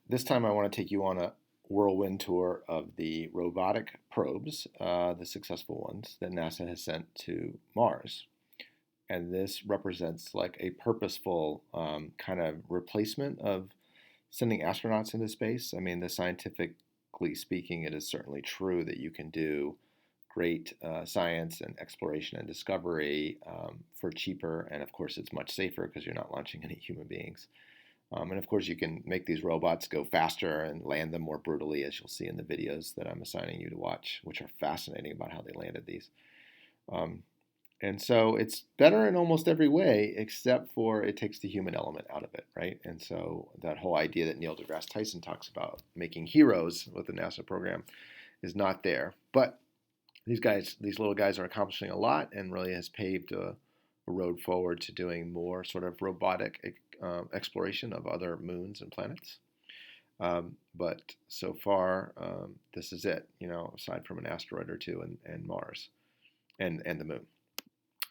This time I want to take you on a whirlwind tour of the robotic probes, the successful ones that NASA has sent to Mars. And this represents like a purposeful kind of replacement of sending astronauts into space. I mean, scientifically speaking, it is certainly true that you can do great science and exploration and discovery for cheaper, and of course, it's much safer because you're not launching any human beings. And of course, you can make these robots go faster and land them more brutally, as you'll see in the videos that I'm assigning you to watch, which are fascinating about how they landed these. Um, and so it's better in almost every way, except for it takes the human element out of it, right? And so that whole idea that Neil deGrasse Tyson talks about making heroes with the NASA program is not there. But these little guys are accomplishing a lot and really has paved a road forward to doing more sort of robotic exploration of other moons and planets. But so far, this is it, aside from an asteroid or two and Mars and the moon.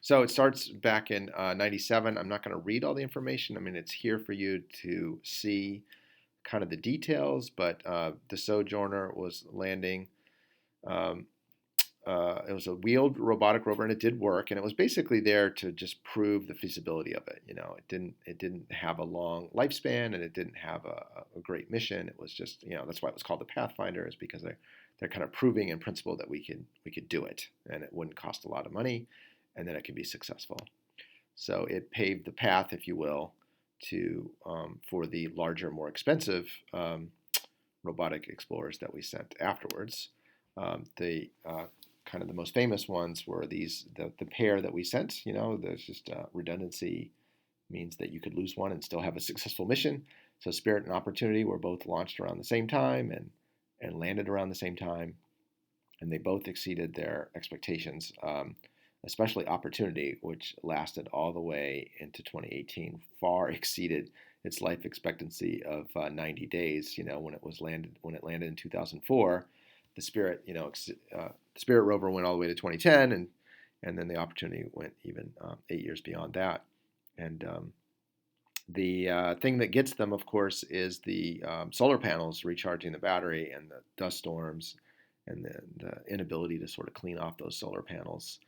So it starts back in 97. I'm not going to read all the information. I mean, it's here for you to see kind of the details, but the Sojourner was landing. It was a wheeled robotic rover, and it did work. And it was basically there to just prove the feasibility of it. It didn't have a long lifespan, and it didn't have a great mission. It was just, that's why it was called the Pathfinder, is because they're kind of proving in principle that we could do it, and it wouldn't cost a lot of money, and then it could be successful. So it paved the path, if you will, to for the larger, more expensive robotic explorers that we sent afterwards. The kind of the most famous ones were the pair that we sent. There's just redundancy means that you could lose one and still have a successful mission. So Spirit and Opportunity were both launched around the same time and landed around the same time, and they both exceeded their expectations. Especially Opportunity, which lasted all the way into 2018, far exceeded its life expectancy of 90 days. When it landed in 2004, the Spirit, Spirit rover went all the way to 2010, and then the Opportunity went even 8 years beyond that. And the thing that gets them, of course, is the solar panels recharging the battery and the dust storms and the inability to sort of clean off those solar panels.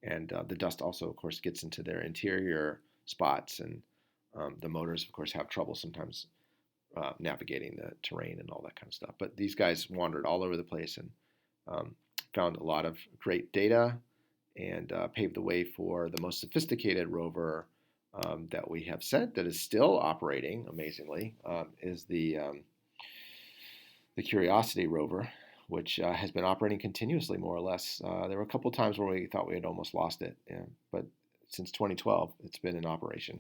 And the dust also, of course, gets into their interior spots, and the motors, of course, have trouble sometimes navigating the terrain and all that kind of stuff. But these guys wandered all over the place and found a lot of great data and paved the way for the most sophisticated rover that we have sent that is still operating, amazingly, is the Curiosity rover, which has been operating continuously, more or less. There were a couple times where we thought we had almost lost it, but since 2012, it's been in operation.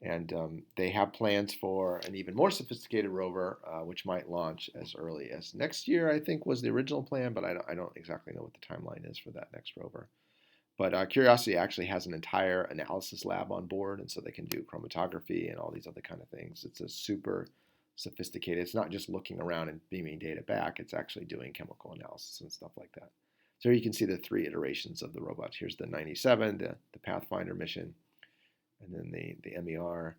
And they have plans for an even more sophisticated rover, which might launch as early as next year, I think was the original plan, but I don't exactly know what the timeline is for that next rover. But Curiosity actually has an entire analysis lab on board, and so they can do chromatography and all these other kind of things. It's a super sophisticated. It's not just looking around and beaming data back. It's actually doing chemical analysis and stuff like that. So you can see the three iterations of the robots. Here's the 97, the Pathfinder mission, and then the MER,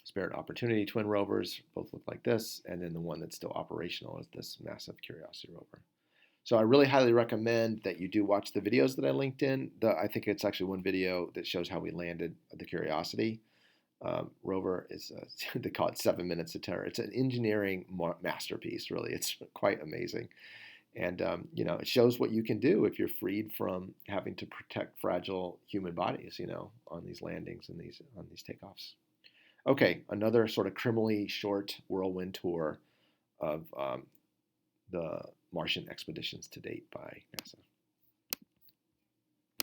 Spirit Opportunity twin rovers, both look like this, and then the one that's still operational is this massive Curiosity rover. So I really highly recommend that you do watch the videos that I linked in. I think it's actually one video that shows how we landed the Curiosity rover. Is they call it 7 Minutes of Terror. It's an engineering masterpiece, really. It's quite amazing. And, it shows what you can do if you're freed from having to protect fragile human bodies, on these landings and on these takeoffs. Okay, another sort of criminally short whirlwind tour of the Martian expeditions to date by NASA.